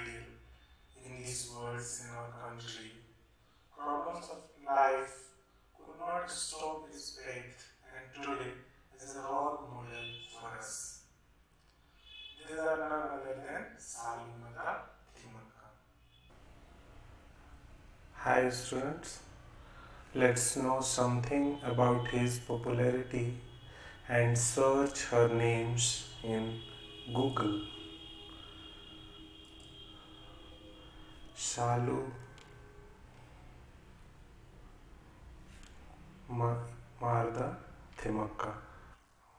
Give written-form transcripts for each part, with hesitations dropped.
ideal in these words in our country. Problems of life could not stop his faith, and today is a role model for us. These are none other than Salumada Timaka. Hi students, let's know something about his popularity and search her names in Google. Shalu Marda Thimaka.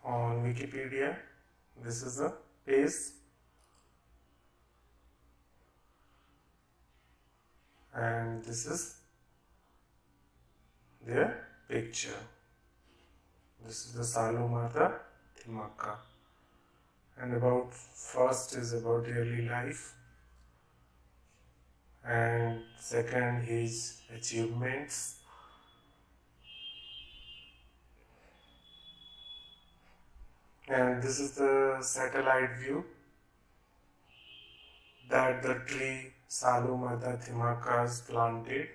On Wikipedia, this is the page, and this is their picture. This is the Salu Marda Thimaka. And about first is about daily life, and second his achievements, and this is the satellite view that the tree Salu Marda Thimaka is planted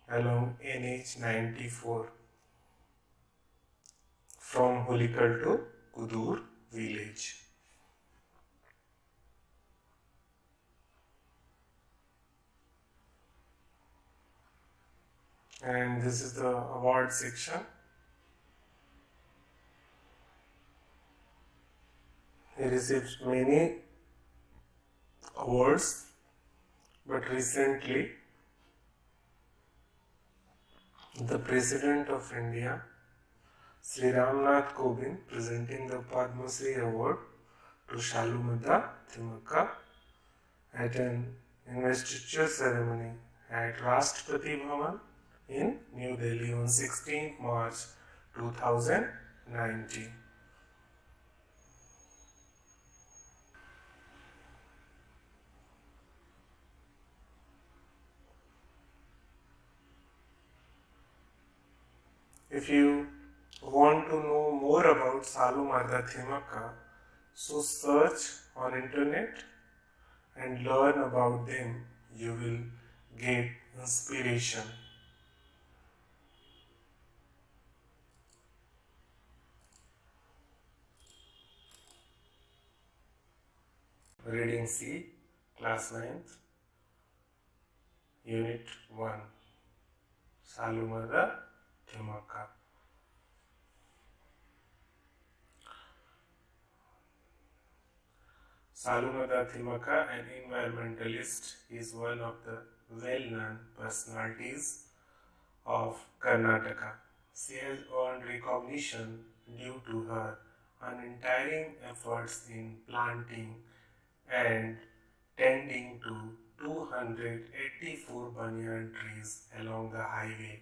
along NH 94 from Hulikal to Kudur village. And this is the award section. He received many awards, but recently the President of India, Sri Ramnath Kovind, presenting the Padma Shri Award to Shalu Marda Thimaka at an investiture ceremony at Rashtrapati Bhavan in New Delhi on 16th March 2019. If you want to know more about Salu Marda Thimaka, so search on internet and learn about them. You will get inspiration. Reading C, Class 9th, Unit 1, Salu Marda Thimaka. Salu Marda Thimaka, an environmentalist, is one of the well-known personalities of Karnataka. She has earned recognition due to her untiring efforts in planting and tending to 284 banyan trees along the highway,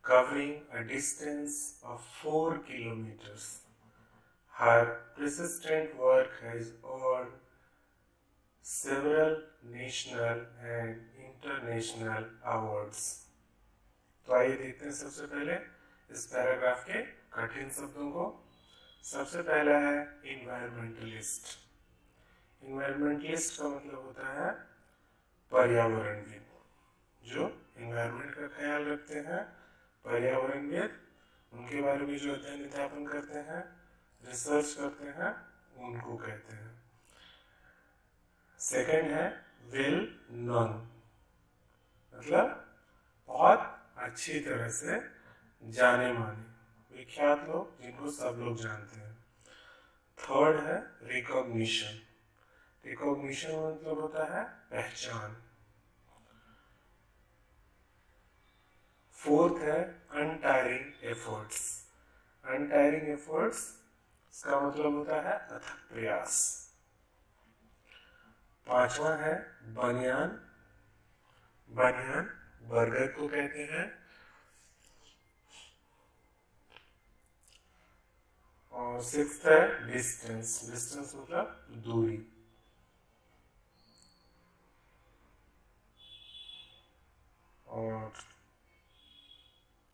covering a distance of 4 kilometers. Her persistent work has earned several national and international awards. तो आइए देखते हैं सबसे पहले इस paragraph के कठिन शब्दों को. सबसे पहला है इन्वायरमेंटलिस्ट. इन्वायरमेंटलिस्ट का मतलब होता है पर्यावरणविद, जो इन्वायरमेंट का ख्याल रखते हैं. पर्यावरणविद, उनके बारे में जो अध्ययन अध्यापन करते हैं, रिसर्च करते हैं, उनको कहते हैं. सेकंड है वेल नोन, मतलब बहुत अच्छी तरह से जाने माने, विख्यात लोग जिनको सब लोग जानते हैं. थर्ड है रिकॉग्निशन. रिकॉग्निशन मतलब होता है पहचान. फोर्थ है अनटायरिंग एफर्ट्स. अनटायरिंग एफर्ट्स इसका मतलब होता है अथक प्रयास. पांचवा है बनियान. बनियान बरगद को कहते हैं. और सिक्स्थ है डिस्टेंस. डिस्टेंस मतलब दूरी. और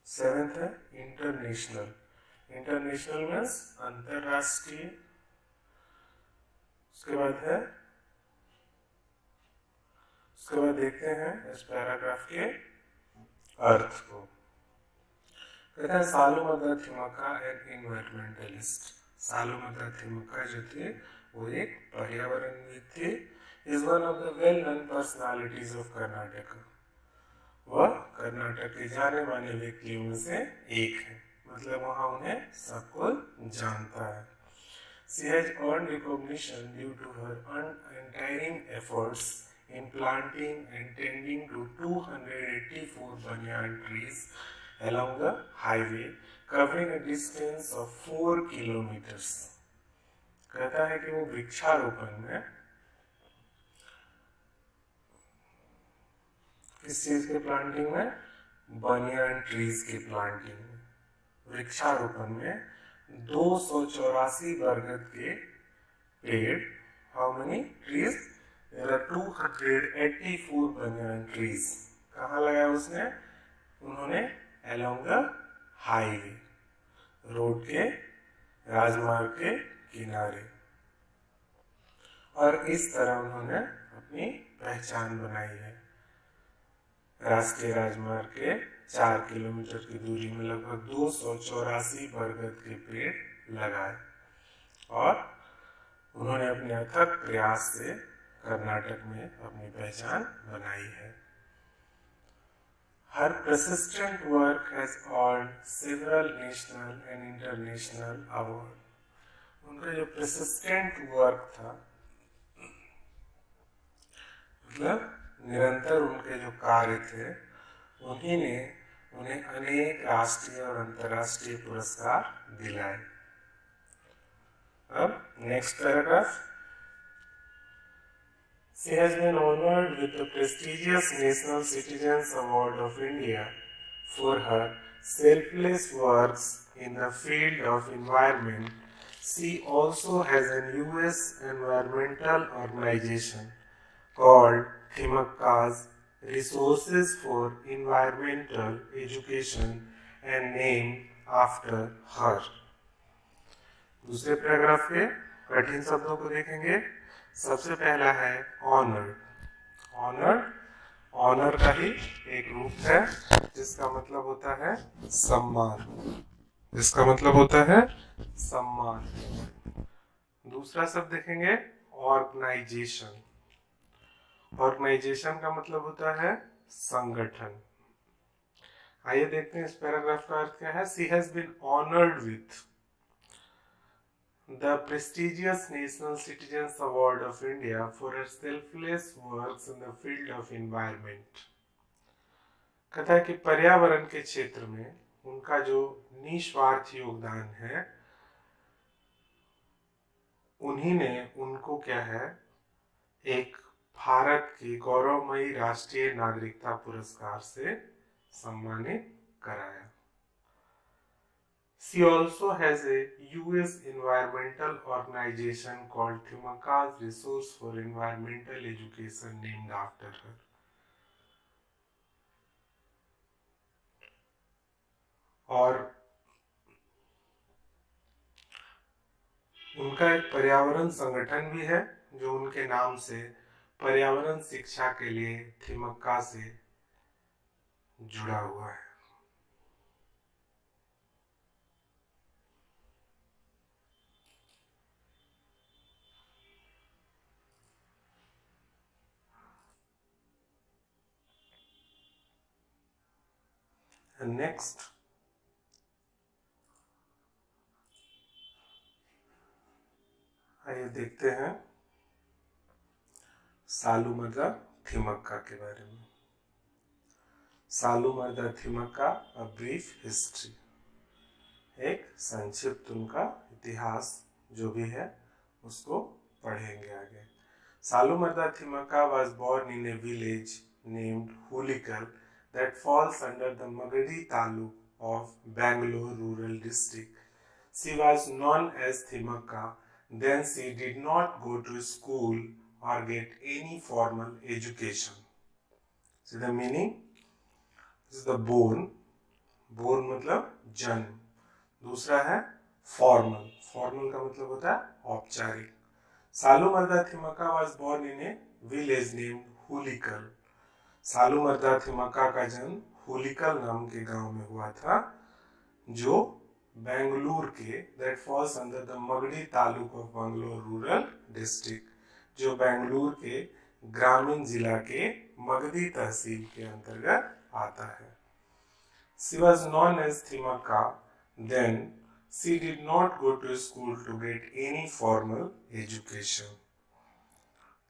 सेवेंथ है इंटरनेशनल. इंटरनेशनल मीन्स अंतरराष्ट्रीय. उसके बाद है उसके बाद देखते हैं इस पैराग्राफ के अर्थ को। कहते हैं सालुमरदा थिमक्का एन इन्वायरमेंटलिस्ट। सालुमरदा थिमक्का जो थे वो एक पर्यावरणविद थे। Is one of the well known personalities of Karnataka. वह कर्नाटक के जाने माने व्यक्तियों में से एक है, मतलब वहाँ उन्हें सब कोई जानता है। She has earned recognition due to her untiring efforts in planting and tending to 284 banyan trees along the highway, covering a distance of 4 kilometers. कहता है कि वो वृक्षारोपण में किस चीज के प्लांटिंग में, बनियान ट्रीज के प्लांटिंग में, वृक्षारोपण में 284 बरगद के पेड़, how many trees, there are 284 banyan trees. कहाँ लगाया उसने, उन्होंने अलोंग द हाईवे, रोड के, राजमार्ग के किनारे। और इस तरह उन्होंने अपनी पहचान बनाई है। राष्ट्रीय राजमार्ग के 4 किलोमीटर की दूरी में लगभग 284 बरगद के पेड़ लगाए और उन्होंने अपने अथक प्रयास से कर्नाटक में अपनी पहचान बनाई है। Her persistent work has earned several national and international awards. उनका जो persistent work था, मतलब निरंतर उनके जो कार्य थे, उन्हीं ने उन्हें अनेक राष्ट्रीय और अंतर्राष्ट्रीय पुरस्कार दिलाए। अब next paragraph. She has been honored with the prestigious National Citizens Award of India for her selfless works in the field of environment. She also has an US environmental organization called Thimakka's Resources for Environmental Education and named after her. दूसरे paragraph के कठिन शब्दों को देखेंगे। सबसे पहला है honoured. Honoured, honour का ही एक रूप है जिसका मतलब होता है सम्मान, जिसका मतलब होता है सम्मान। दूसरा शब्द देखेंगे ऑर्गेनाइजेशन। ऑर्गेनाइजेशन का मतलब होता है संगठन। आइए देखते हैं इस पैराग्राफ का अर्थ क्या है। She has been honoured with the prestigious national citizens award of India for her selfless works in the field of environment. कहता है कि पर्यावरण के क्षेत्र में उनका जो निस्वार्थ योगदान है, उन्हीं ने उनको क्या है, एक भारत के गौरवमयी राष्ट्रीय नागरिकता पुरस्कार से सम्मानित कराया। She also has a US environmental organization called Thimakka's Resource for Environmental Education named after her. और उनका एक पर्यावरण संगठन भी है जो उनके नाम से पर्यावरण शिक्षा के लिए थिमक्का से जुड़ा हुआ है। नेक्स्ट आइए देखते हैं सालुमरदा थिमक्का के बारे में। सालुमरदा थिमक्का अ ब्रीफ हिस्ट्री, एक संक्षिप्त उनका इतिहास जो भी है उसको पढ़ेंगे आगे। सालुमरदा Thimmakka was born in a village named Hulikal that falls under the Magadi Taluk of Bangalore rural district. She was known as Thimakka. Then she did not go to school or get any formal education. See the meaning? This is the born. Born मतलब जन्म। दूसरा है formal. Formal का मतलब होता है औपचारिक। Salumardha Thimaka was born in a village named Hulikal. सालूमर्दा Thimmakka का जन्म हुलिकल नाम के गांव में हुआ था, जो बेंगलुरु के, that falls under the Magadi taluk of Bangalore rural district, जो बेंगलुरु के ग्रामीण जिला के मगदी तहसील के अंतर्गत आता है. She was known as Thimaka. Then she did not go to school to get any formal education.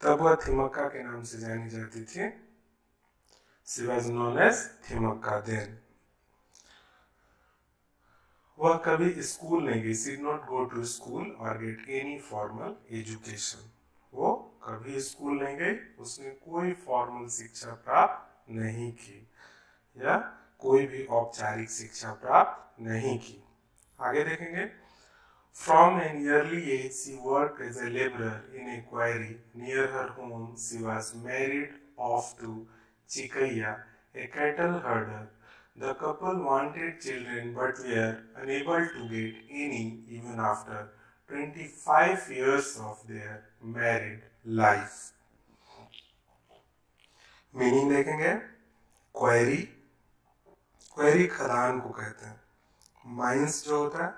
तब वह थिमक्का के नाम से जानी जाती थी. She was known as Thimaka then. वह कभी स्कूल नहीं गई. She did not go to school or get any formal education. वो कभी स्कूल नहीं गई, उसने कोई फॉर्मल शिक्षा प्राप्त नहीं की या कोई भी औपचारिक शिक्षा प्राप्त नहीं की. आगे देखेंगे. From an early age she worked as a laborer in a quarry near her home. She was married off to Chikaiya, a cattle herder. The couple wanted children but were unable to get any even after 25 years of their married life. Meaning देखेंगे. Query, query खदान को कहते हैं. Mines जो होता है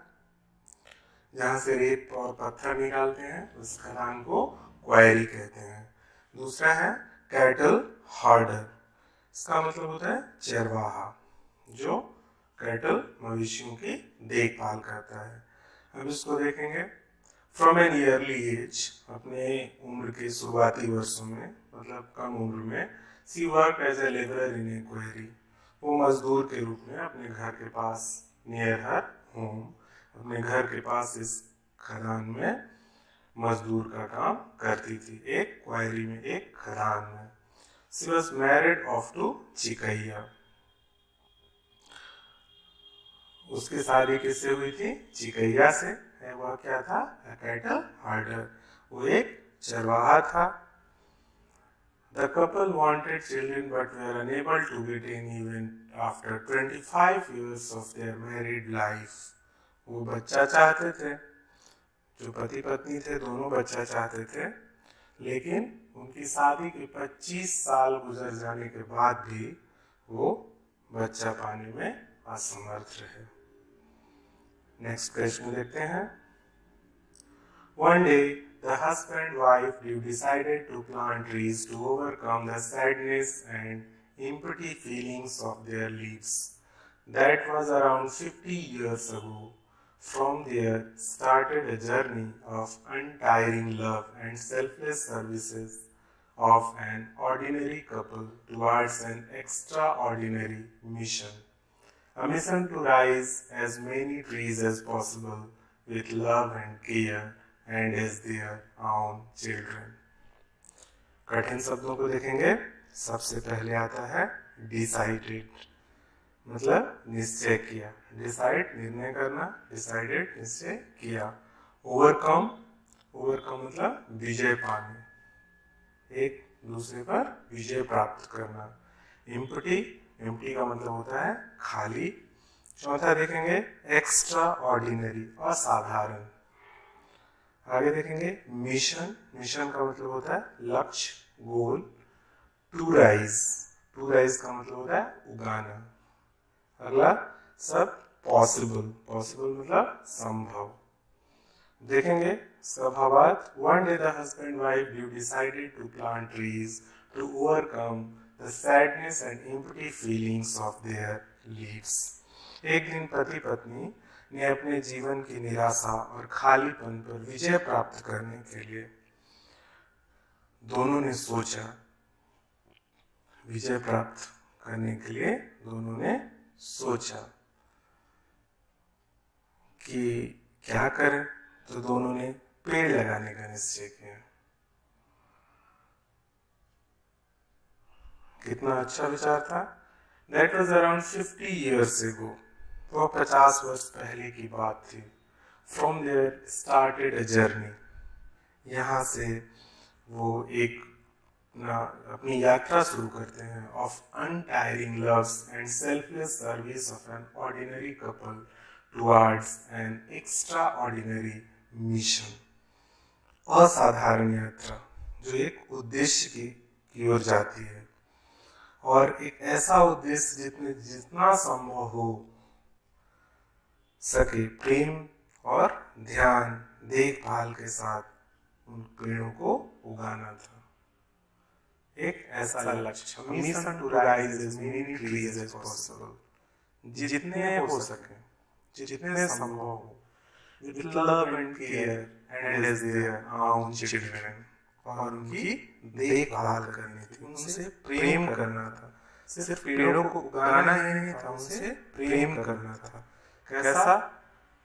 जहां से रेत और पत्थर निकालते हैं, उस खदान को क्वेरी कहते हैं. दूसरा है कैटल हार्डर. इसका मतलब होता है चरवाहा, जो कैटल मवेशियों की देखभाल करता है. अब इसको देखेंगे. फ्रॉम एन ईयरली एज, अपने उम्र के शुरुआती वर्षों में, मतलब कम उम्र में, she work as a labourer in a quarry. वो मजदूर के रूप में अपने घर के पास, नियर हर होम, अपने घर के पास इस खदान में मजदूर का काम करती थी, एक क्वारी में, एक खदान में. She was married of to Chikkaiah. उसकी शादी किससे हुई थी? चिकैया से. वह क्या था? Cattle harder. वो एक चरवाहा था. The couple wanted children but were unable to get any even after 25 years of their married life. वो बच्चा चाहते थे, जो पति पत्नी थे दोनों बच्चा चाहते थे, लेकिन उनकी शादी के 25 साल गुजर जाने के बाद भी वो बच्चा पाने में असमर्थ रहे. नेक्स्ट क्वेश्चन देखते हैं. One day the husband wife decided to plant trees to overcome the sadness and empty feelings of their lives. That was around 50 years ago. From there started a journey of untiring love and selfless services of an ordinary couple towards an extraordinary mission. A mission to raise as many trees as possible with love and care and as their own children. कठिन शब्दों को देखेंगे. सबसे पहले आता है decided, मतलब निश्चय किया. डिसाइड निर्णय करना, डिसाइडेड निश्चय किया. ओवरकम, ओवरकम मतलब विजय पाने, एक दूसरे पर विजय प्राप्त करना. एम्प्टी, एम्प्टी का मतलब होता है खाली. चौथा देखेंगे एक्स्ट्रा ऑर्डिनरी, असाधारण. आगे देखेंगे मिशन, मिशन का मतलब होता है लक्ष्य, गोल. टू राइज, टू राइज का मतलब होता है उगाना. अगला सब पॉसिबल, पॉसिबल मतलब संभव. देखेंगे स्वभावात. One day the husband wife decided to plant trees to overcome the sadness and empty feelings of their lives. एक दिन पति पत्नी ने अपने जीवन की निराशा और खालीपन पर विजय प्राप्त करने के लिए दोनों ने सोचा, विजय प्राप्त करने के लिए दोनों ने सोचा कि क्या करें. तो दोनों ने पेड़ लगाने का निश्चय किया. कितना अच्छा विचार था. That was around 50 years ago. वो 50 वर्ष पहले की बात थी. From there started a journey. यहाँ से वो एक अपनी यात्रा शुरू करते हैं. Of untiring loves and selfless service of an ordinary couple towards an extraordinary mission. असाधारण यात्रा जो एक उद्देश्य की ओर जाती है, और एक ऐसा उद्देश्य जितने जितना संभव हो सके प्रेम और ध्यान देखभाल के साथ उन पेड़ों को उगाना था। एक ऐसा लक्ष्य, mission to raise as many trees as possible, जितने हो सके, जितने संभव हो, with love and care and as their own children, और उनकी देखभाल करनी थी, उनसे प्रेम करना था। सिर्फ पेड़ों को उगाना ही नहीं था, उनसे प्रेम करना था। कैसा?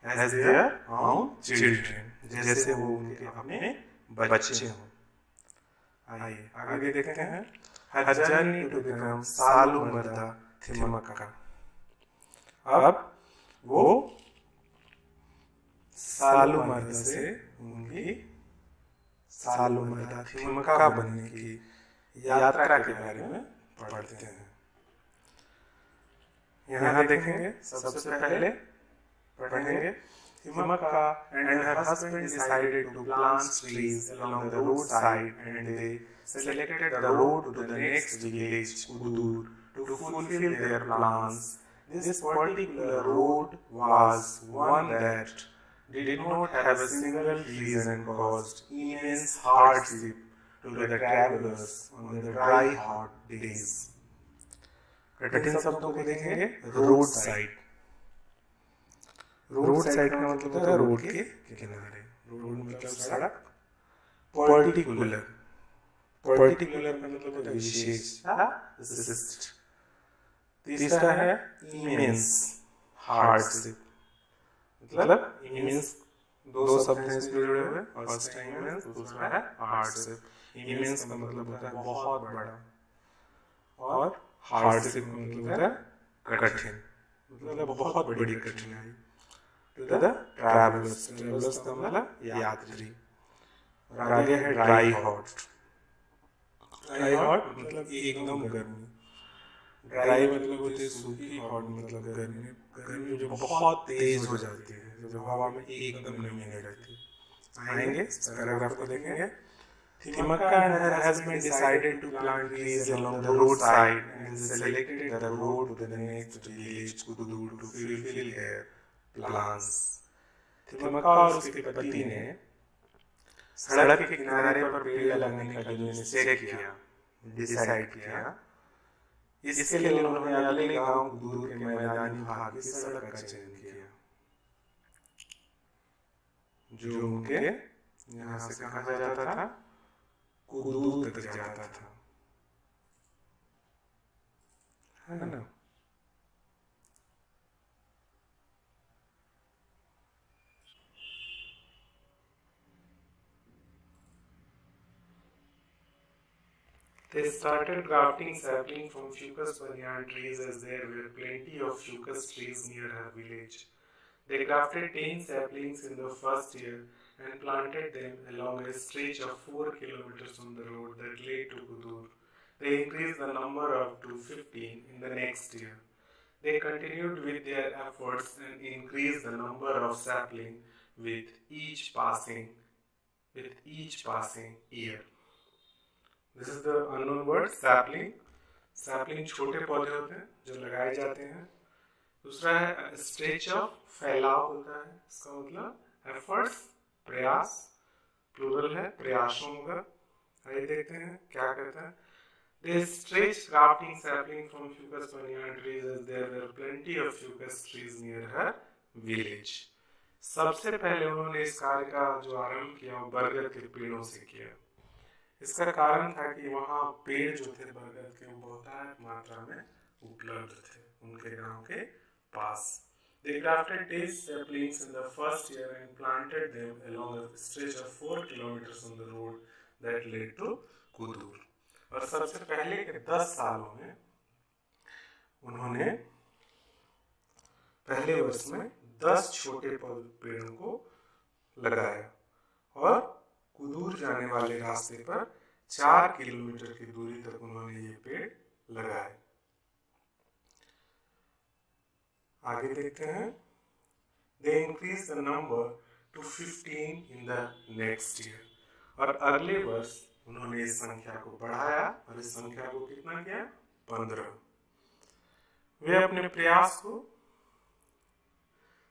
as their own children, जैसे वो उनके अपने बच्चे हों। आइए आगे देखते हैं। Her journey to become सालुमरदा Thimmakka. अब वो सालुमरदा से उनकी सालुमरदा थिमक्का बनने की यात्रा के बारे में पढ़ते हैं। यहाँ देखेंगे, सबसे पहले पढ़ेंगे, Thimmakka and her husband decided to plant trees along the roadside, and they selected the road to the next village, Kudur, to fulfill their plans. This particular road was one that did not have a single reason and caused immense hardship to the travelers on the dry, hot days. कठिन शब्दों को देखेंगे। Road side, road side का मतलब होता है road के किनारे। रोड मतलब सड़क। पर्टिकुलर, पर्टिकुलर का मतलब होता है विशेष, विशिष्ट। तीसरा है इमेंस, हार्डशिप, मतलब इमेंस दो शब्द हैं इसमें जुड़े हुए। फर्स्ट है इमेंस, दूसरा है हार्डशिप। इमेंस का मतलब होता है बहुत बड़ा, और हार्डशिप का मतलब होता है कठिन, मतलब बहुत बड़ी कठिनाई। टू द ट्रैवलर्स, ट्रैवलर्स का मतलब यात्री। और आगे है ड्राई हॉट। ड्राई हॉट मतलब एकदम गर्मी। ड्राई मतलब होती है सूखी, हॉट मतलब गर्मी। गर्मी जो बहुत तेज हो जाती है, जो हवा में एकदम नमी नहीं रहती। आएंगे, इस पैराग्राफ को देखेंगे। Thimmakka and her husband decided to plant trees along the roadside and selected the road to the next village, Kudur, to fulfill their plans. Thimmakka और उसके पति ने सड़क के किनारे पर पेड़ लगाने का जो निश्चय किया, डिसाइड किया, इसके लिए उन्होंने अगले गांव कुदूर के मैदानी भाग की सड़क का चयन किया, जो उनके यहाँ से कहा जाता था, कुदूर तक जाता था, है ना। They started grafting sapling from Fucus banyan trees, as there were plenty of Fucus trees near her village. They grafted 10 saplings in the first year and planted them along a stretch of 4 kilometers on the road that led to Kudur. They increased the number up to 15 in the next year. They continued with their efforts and increased the number of sapling with each passing year. This is the unknown word sapling. Sapling छोटे पौधे होते हैं जो लगाए जाते हैं। दूसरा है स्ट्रेच ऑफ, फैलाव होता है, इसका मतलब एफर्ट्स, प्रयास, प्लूरल है, प्रयासों का। आइए देखते हैं क्या कहता है। They stretched grafting sapling from Fucus banyan trees, as there were plenty of Fucus trees near her village. सबसे पहले उन्होंने इस कार्य का जो आरंभ किया वो बरगद के पेड़ों से किया। इसका कारण था कि वहाँ पेड़ जो थे बरगद के वो बहुत मात्रा में उपलब्ध थे उनके गांव के पास। They grafted 10 saplings in the first year and planted them along a stretch of 4 kilometers on the road that led to Kudur. और सबसे पहले के 10 सालों में उन्होंने पहले वर्ष में 10 छोटे पेड़ों को लगाया और कुदूर जाने वाले रास्ते पर 4 किलोमीटर की दूरी तक उन्होंने ये पेड़ लगाए। आगे देखते हैं। They increased the number to 15 in the next year. और अगले वर्ष उन्होंने इस संख्या को बढ़ाया और इस संख्या को कितना किया? 15। वे अपने प्रयास को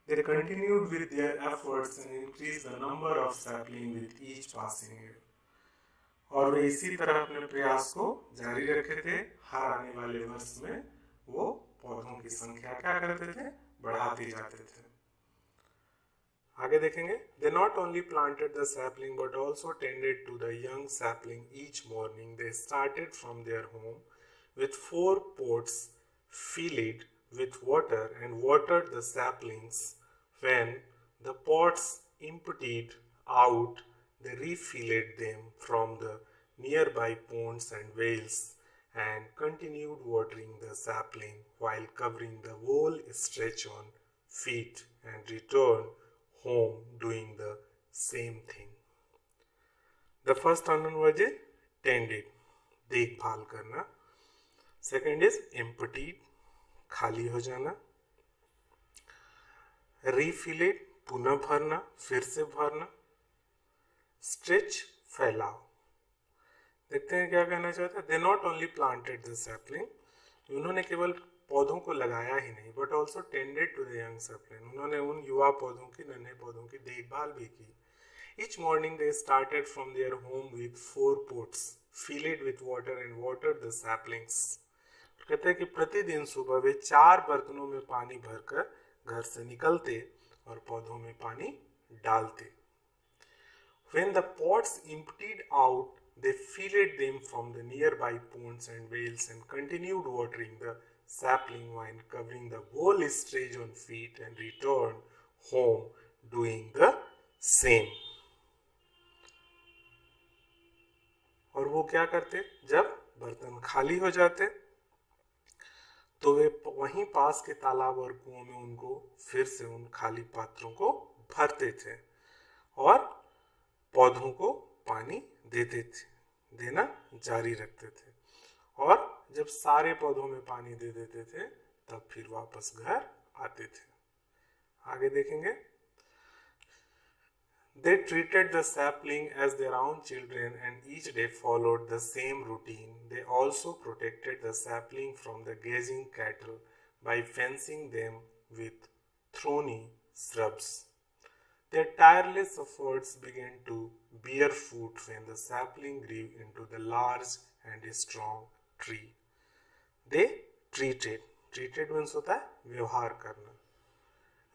they continued with their efforts and increased the number of sapling with each passing year. और वे इसी तरह अपने प्रयास को जारी रखे थे। हर आने वाले वर्ष में वो पौधों की संख्या क्या करते थे? बढ़ाते जाते थे। आगे देखेंगे, they not only planted the sapling but also tended to the young sapling each morning. They started from their home with 4 pots filled with water and watered the saplings. When the pots emptied out, they refilled them from the nearby ponds and wells and continued watering the sapling while covering the whole stretch on feet and returned home doing the same thing. The first unknown was tended, देखभाल करना. Second is emptied, खाली हो जाना. Refilled, पुनः भरना, फिर से भरना. Stretch, फैलाव. देखते हैं क्या कहना चाहते हैं. They not only planted the sapling, उन्होंने केवल पौधों को लगाया ही नहीं, but also tended to the young sapling. उन्होंने उन युवा पौधों की, नन्हे पौधों की देखभाल भी की. Each morning they started from their home with 4 pots filled with water and watered the saplings. कहते हैं कि प्रतिदिन सुबह वे 4 बर्तनों में पानी भरकर घर से निकलते और पौधों में पानी डालते. When the pots emptied out, they filled them from the nearby ponds and wells and continued watering the sapling while covering the whole stretch on feet and returned home doing the same. और वो क्या करते? जब बर्तन खाली हो जाते तो वे वहीं पास के तालाब और कुओं में उनको फिर से उन खाली पात्रों को भरते थे और पौधों को पानी देते थे, देना जारी रखते थे. और जब सारे पौधों में पानी दे देते थे तब फिर वापस घर आते थे. आगे देखेंगे. They treated the sapling as their own children and each day followed the same routine. They also protected the sapling from the grazing cattle by fencing them with thorny shrubs. Their tireless efforts began to bear fruit when the sapling grew into the large and strong tree. They treated means होता है व्यवहार करना.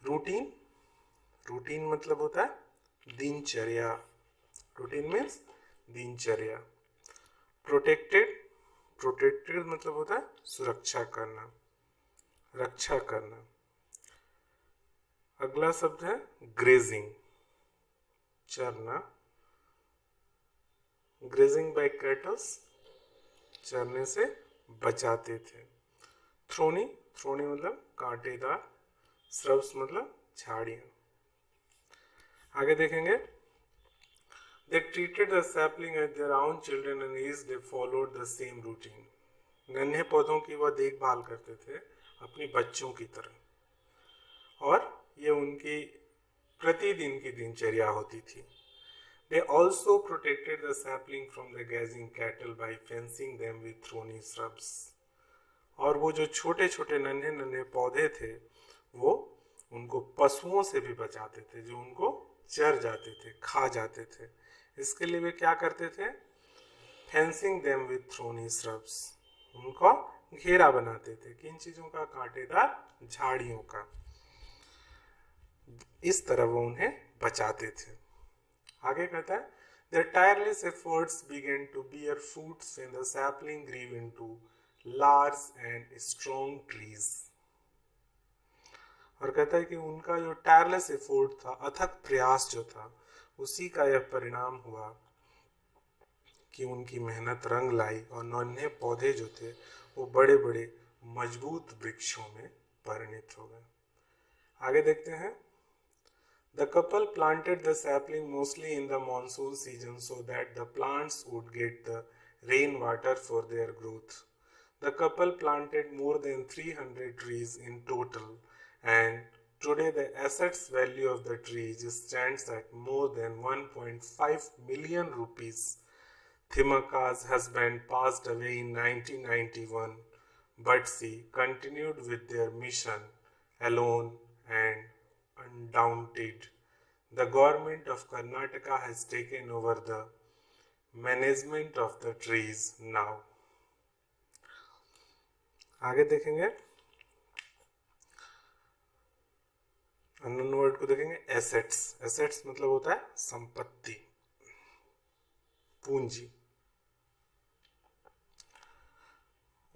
routine मतलब होता है दिनचर्या. Routine means दिनचर्या. Protected मतलब होता है सुरक्षा करना, रक्षा करना. अगला शब्द है ग्रेजिंग, चरना. ग्रेजिंग बाय कैटल्स, चरने से बचाते थे. थ्रोनी मतलब कांटेदार. श्रब्स मतलब झाड़ियां. आगे देखेंगे. They treated the sapling as their own children and each day followed the same routine. नन्हे पौधों की वह देखभाल करते थे अपने बच्चों की तरह और ये उनकी प्रतिदिन की दिनचर्या होती थी. They also protected the sapling from the grazing cattle by fencing them with thorny shrubs. और वो जो छोटे छोटे नन्हे पौधे थे वो उनको पशुओं से भी बचाते थे जो उनको चर जाते थे, खा जाते थे. इसके लिए वे क्या करते थे? Fencing them with thorny shrubs, उनको घेरा बनाते थे. किन चीजों का? कांटेदार झाड़ियों का. इस तरह वो उन्हें बचाते थे. आगे कहता है their tireless efforts began to bear fruits when the sapling grew into large and strong trees. और कहता है कि उनका जो टायरलेस एफर्ट था, अथक प्रयास जो था, उसी का यह परिणाम हुआ कि उनकी मेहनत रंग लाई और नन्हे पौधे जो थे वो बड़े बड़े मजबूत वृक्षों में परिणत हो गए. आगे देखते हैं. The couple planted the sapling mostly in the monsoon season so that the plants would get the rain water for their growth. The couple planted more than 300 trees in total and Today, the assets value of the trees stands at more than 1.5 million rupees. Thimmakka's husband passed away in 1991, but she continued with their mission alone and undaunted. The government of Karnataka has taken over the management of the trees now. आगे देखेंगे unknown word को देखेंगे assets. Assets मतलब होता है संपत्ति, पूंजी.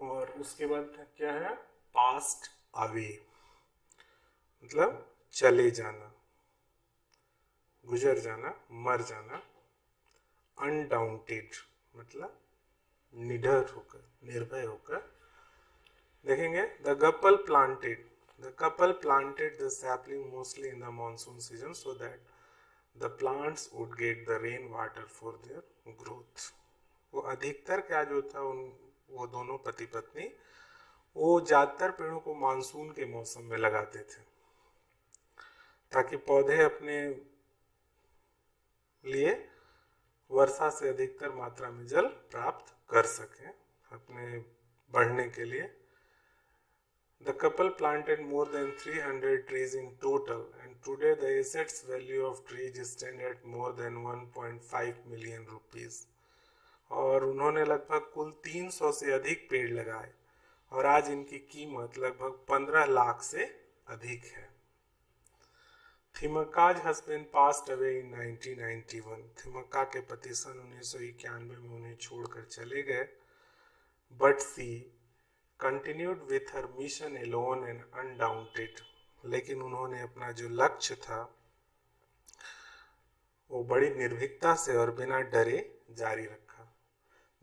और उसके बाद क्या है? पास्ट अवे मतलब चले जाना, गुजर जाना, मर जाना. अनडाउंटेड मतलब निडर होकर, निर्भय होकर. देखेंगे the couple planted the sapling mostly in the monsoon season so that the plants would get the rain water for their growth. वो अधिकतर क्या जो था वो दोनों पति पत्नी वो ज्यादातर पेड़ों को मानसून के मौसम में लगाते थे ताकि पौधे अपने लिए वर्षा से अधिकतर मात्रा में जल प्राप्त कर सकें अपने बढ़ने के लिए. The couple planted more than 300 trees in total, and today the assets value of trees stand at more than 1.5 million rupees. और उन्होंने लगभग कुल 300 से अधिक पेड़ लगाए और आज इनकी कीमत लगभग 15 लाख से अधिक है. थिमक्का's husband passed away in 1991. Thimmakka के पति सन 1991 में उन्हें छोड़कर चले गए. But she continued with her mission alone and undaunted. लेकिन उन्होंने अपना जो लक्ष्य था वो बड़ी निर्भीकता से और बिना डरे जारी रखा.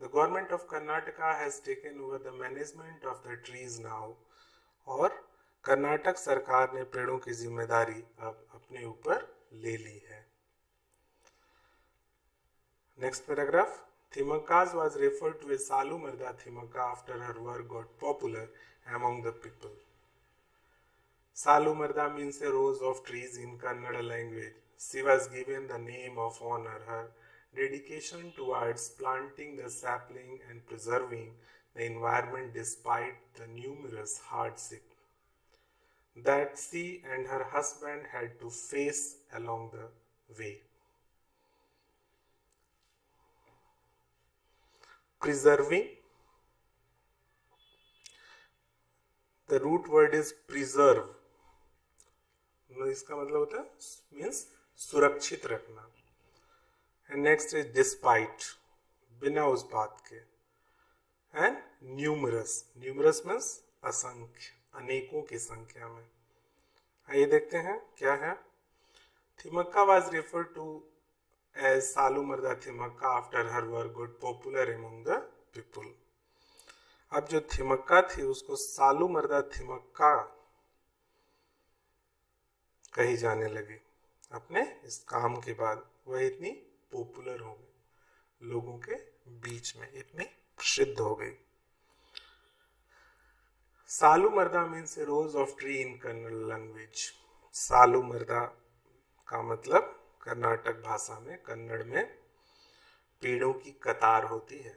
The government of Karnataka has taken over the management of the trees now. और कर्नाटक सरकार ने पेड़ों की जिम्मेदारी अब अपने ऊपर ले ली है. Next paragraph. Thimmakka's was referred to as Salu Marda Thimmakka after her work got popular among the people. Salu Marda means a rows of trees in Kannada language. She was given the name of honor. Her dedication towards planting the sapling and preserving the environment despite the numerous hardships that she and her husband had to face along the way. Preserving, the root word is preserve. इसका मतलब होता है means सुरक्षित रखना. And next is despite, बिना उस बात के. एंड न्यूमरस, न्यूमरस मीन्स असंख्य, अनेकों की संख्या में. आइए देखते हैं क्या है. Thimmakka was referred to as Salu Marda Thimmakka after her work got popular among the people. अब जो थिमक्का थी उसको सालू मर्दा थिमक्का कही जाने लगी अपने इस काम के बाद. वह इतनी पॉपुलर हो गई, लोगों के बीच में इतनी प्रसिद्ध हो गई. Salu Marada means a rows of tree in Kannada language. Salu Marada का मतलब कर्नाटक भाषा में, कन्नड़ में पेड़ों की कतार होती है.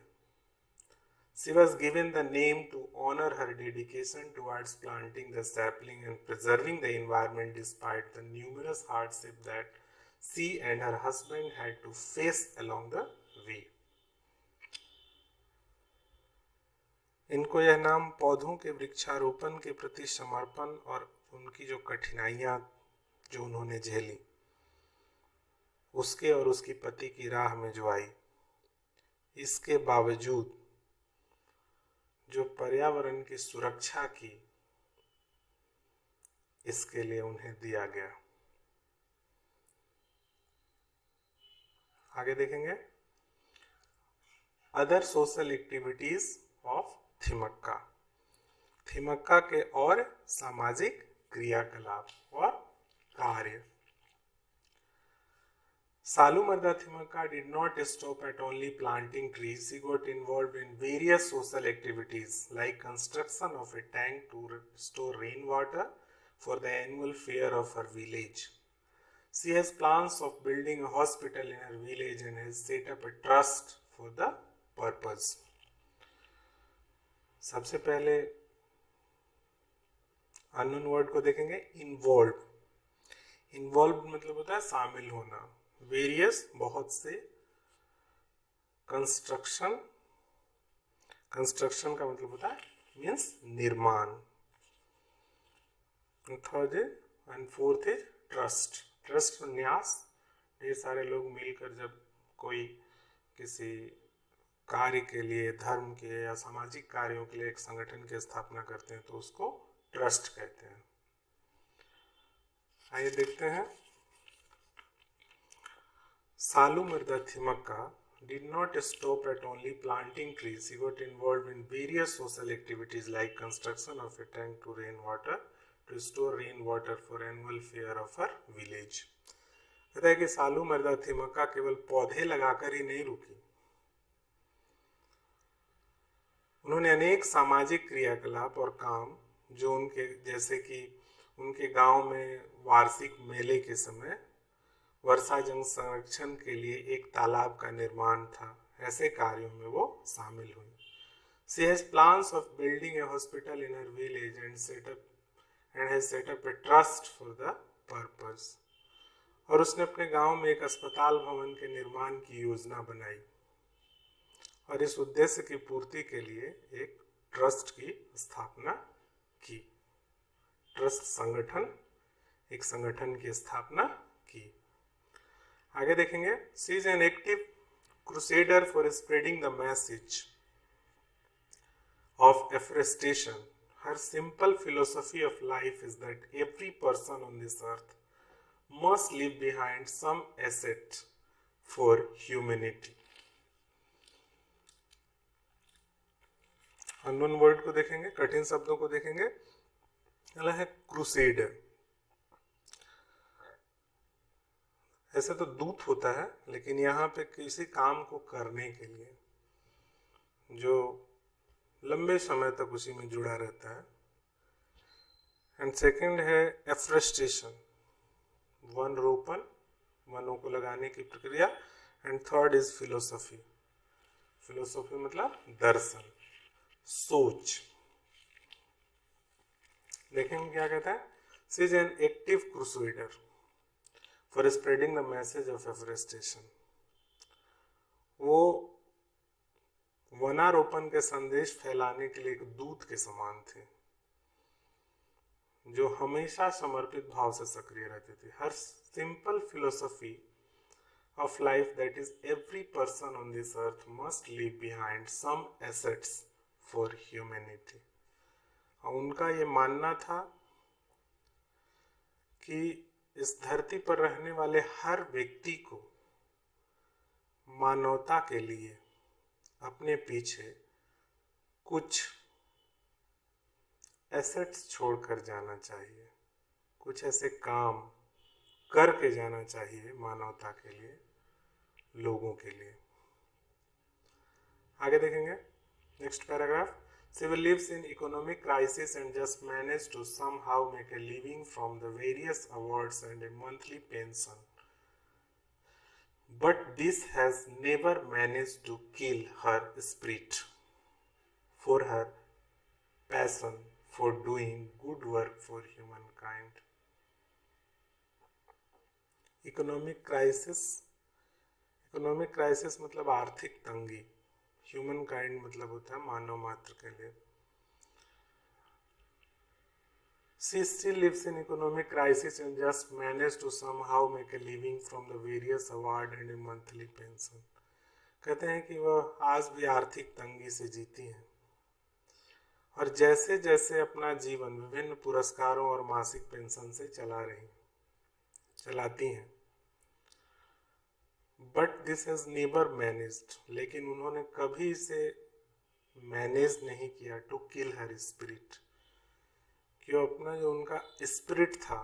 She was given the name to honor her dedication towards planting the sapling and preserving the environment despite the numerous hardships that she and her husband had to face along the way. इनको यह नाम पौधों के वृक्षारोपण के प्रति समर्पण और उनकी जो कठिनाइयां जो उन्होंने झेली उसके और उसकी पति की राह में जो आई, इसके बावजूद जो पर्यावरण की सुरक्षा की, इसके लिए उन्हें दिया गया. आगे देखेंगे other social activities of Thimmakka. Thimmakka के और सामाजिक क्रियाकलाप और कार्य. Salu Marda Thimmakka did not stop at only planting trees. She got involved in various social activities like construction of a tank to store rainwater for the annual fair of her village. She has plans of building a hospital in her village and has set up a trust for the purpose. सबसे पहले unknown word को देखेंगे, involve. Involve मतलब होता है शामिल होना. Various बहुत से. कंस्ट्रक्शन, कंस्ट्रक्शन का मतलब होता है मीन्स निर्माण. Third is and fourth is trust. Trust न्यास. ढेर सारे लोग मिलकर जब कोई किसी कार्य के लिए, धर्म के या सामाजिक कार्यों के लिए एक संगठन की स्थापना करते हैं तो उसको ट्रस्ट कहते हैं. आइए देखते हैं. सालू मृदा Thimmakka did not stop at only planting trees. He got involved in various social activities like construction of a tank to rainwater to store rainwater for annual fair of her village. कहता है कि सालू मृदा थिमक्का केवल पौधे लगाकर ही नहीं रुकी. उन्होंने अनेक सामाजिक क्रियाकलाप और काम जो उनके, जैसे कि उनके गांव में वार्षिक मेले के समय वर्षा जल संरक्षण के लिए एक तालाब का निर्माण था, ऐसे कार्यों में वो शामिल हुई. She has plans of building a hospital in her village and has set up a trust for the purpose. और उसने अपने गांव में एक अस्पताल भवन के निर्माण की योजना बनाई और इस उद्देश्य की पूर्ति के लिए एक ट्रस्ट की स्थापना की. ट्रस्ट संगठन, एक संगठन की स्थापना की. आगे देखेंगे. She is an active crusader for spreading the message of afforestation. Her simple philosophy of life is that every person on this earth must leave behind some asset for humanity. Unknown word को देखेंगे, कठिन शब्दों को देखेंगे. पहला है crusader. ऐसे तो दूत होता है, लेकिन यहाँ पे किसी काम को करने के लिए जो लंबे समय तक उसी में जुड़ा रहता है. एंड सेकंड है एफोरेस्टेशन, वन रोपण, वनों को लगाने की प्रक्रिया. And third is philosophy. Philosophy मतलब दर्शन, सोच. देखेंगे क्या कहता है. She is an active crusader for spreading the message of afforestation. वो वनारोपण के संदेश फैलाने के लिए एक दूत के समान थे जो हमेशा समर्पित भाव से सक्रिय रहती थी. Her simple philosophy of life that is every person on this earth must leave behind some assets for humanity. और उनका ये मानना था कि इस धरती पर रहने वाले हर व्यक्ति को मानवता के लिए अपने पीछे कुछ एसेट्स छोड़कर जाना चाहिए, कुछ ऐसे काम करके जाना चाहिए मानवता के लिए, लोगों के लिए. आगे देखेंगे next paragraph. She lives in economic crisis and just managed to somehow make a living from the various awards and a monthly pension. But this has never managed to kill her spirit for her passion for doing good work for humankind. Economic crisis मतलब आर्थिक तंगी. Human kind मतलब होता है मानव मात्र के लिए. She still lives in economic crisis and just managed to somehow make a living from the various award and a monthly pension. कहते हैं कि वह आज भी आर्थिक तंगी से जीती हैं और जैसे जैसे अपना जीवन विभिन्न पुरस्कारों और मासिक पेंशन से चलाती हैं. But this has never managed, लेकिन उन्होंने कभी इसे मैनेज नहीं किया टू किल हर स्पिरिट, कि अपना जो उनका स्पिरिट था,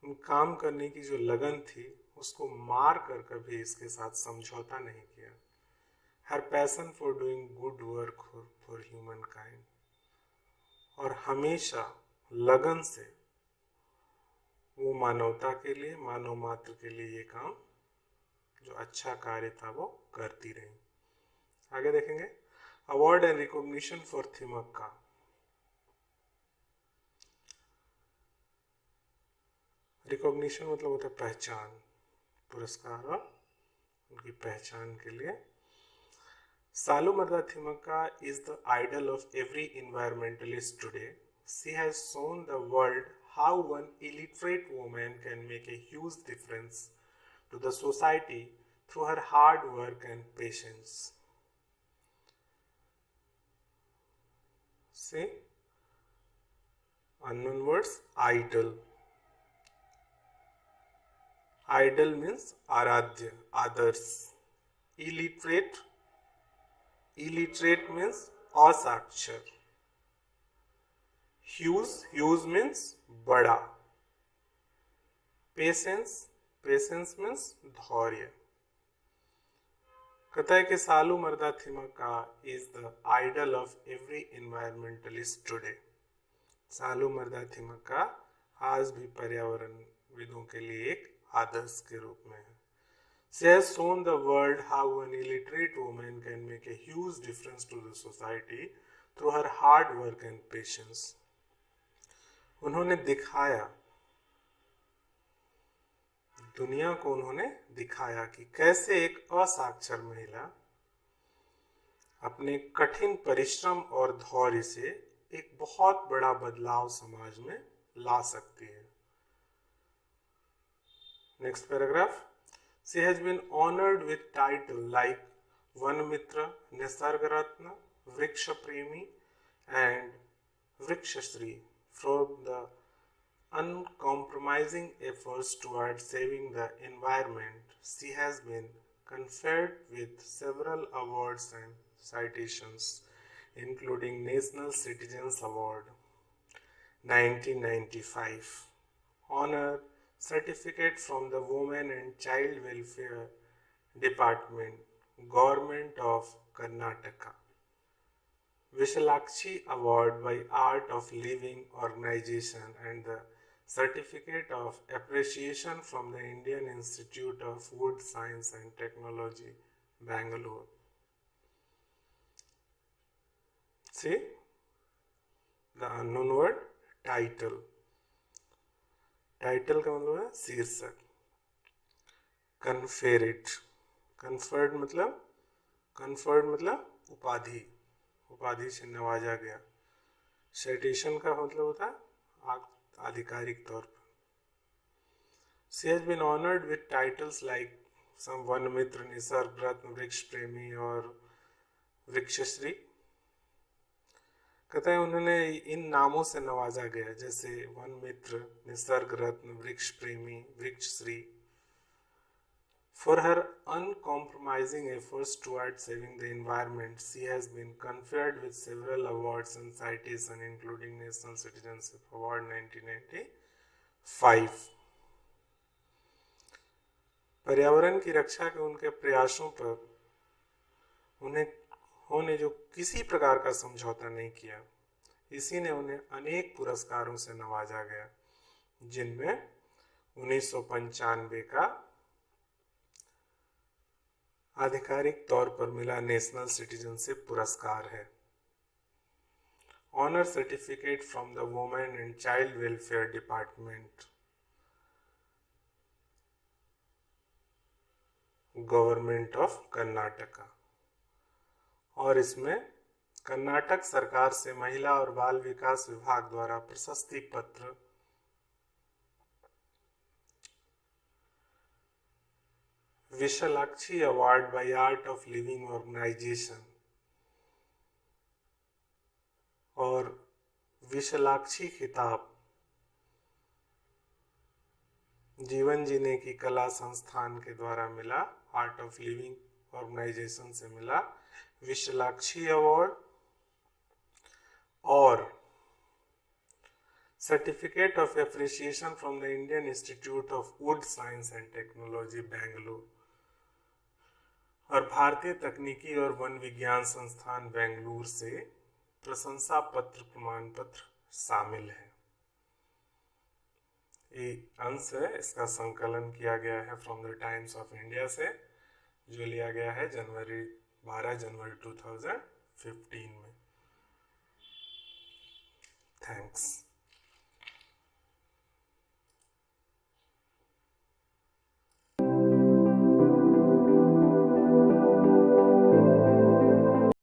उन काम करने की जो लगन थी, उसको मार कर कभी इसके साथ समझौता नहीं किया. Her passion for doing good work for human kind. और हमेशा लगन से वो मानवता के लिए, मानव मात्र के लिए ये काम जो अच्छा कार्य था वो करती रही। आगे देखेंगे award and recognition for Thimmakka. Recognition मतलब होता है पहचान, पुरस्कार और उनकी पहचान के लिए। Salumarda Thimmakka is the idol of every environmentalist today. She has shown the world how one illiterate woman can make a huge difference to the society through her hard work and patience. See, unknown words, idol. Idol means aradhya, others. Illiterate means asakshar. Huge means bada. Patience means dhaurya. कहता है कि सालूमर्दा Thimmakka is the idol of every environmentalist today. सालूमर्दा Thimmakka आज भी पर्यावरण विदों के लिए एक आदर्श के रूप में है। She has shown the world how an illiterate woman can make a huge difference to the society through her hard work and patience. उन्होंने दिखाया, दुनिया को उन्होंने दिखाया कि कैसे एक असाक्षर महिला अपने कठिन परिश्रम और धैर्य से एक बहुत बड़ा बदलाव समाज में ला सकती है। Next paragraph. She has been honored with titles like Vanmitra, Nisarg Ratna, Vriksha Premi and Vrikshashri for the uncompromising efforts towards saving the environment. She has been conferred with several awards and citations, including National Citizens Award 1995, Honor Certificate from the Women and Child Welfare Department, Government of Karnataka, Vishalakshi Award by Art of Living Organization and the Certificate of Appreciation from the Indian Institute of Wood Science and Technology, Bangalore. See the unknown word, title. Title का मतलब है शीर्षक। कन्फेरिट, conferred मतलब उपाधि, उपाधि से नवाजा गया। साइटेशन का मतलब होता है आधिकारिक तौर पर। She has been honored with titles like some वनमित्र, Nisarga रत्न, वृक्ष प्रेमी और वृक्षश्री। कहता है उन्होंने इन नामों से नवाजा गया, जैसे वन मित्र, निसर्ग रत्न, वृक्ष प्रेमी, वृक्ष Shri. For her uncompromising efforts towards saving the environment, she has been conferred with several awards and citations, including National Citizenship Award 1995. पर्यावरण की रक्षा के उनके प्रयासों पर उन्होंने जो किसी प्रकार का समझौता नहीं किया, इसी ने उन्हें अनेक पुरस्कारों से नवाजा गया, जिनमें 1995 का आधिकारिक तौर पर मिला नेशनल सिटीजनशिप पुरस्कार है। Honour certificate from the women and child welfare department, government of Karnataka, और इसमें कर्नाटक सरकार से महिला और बाल विकास विभाग द्वारा प्रशस्ति पत्र, Vishalakshi award by Art of Living organisation और विशालाक्षी खिताब जीवन जीने की कला संस्थान के द्वारा मिला, आर्ट ऑफ लिविंग ऑर्गेनाइजेशन से मिला विशालाक्षी अवार्ड, और certificate of appreciation from the Indian institute of would science and technology Bengaluru, और भारतीय तकनीकी और वन विज्ञान संस्थान बेंगलुरु से प्रशंसा पत्र, प्रमाण पत्र शामिल है। ये अंश है, इसका संकलन किया गया है from the times of India से, जो लिया गया है 12 जनवरी 2015 में। थैंक्स।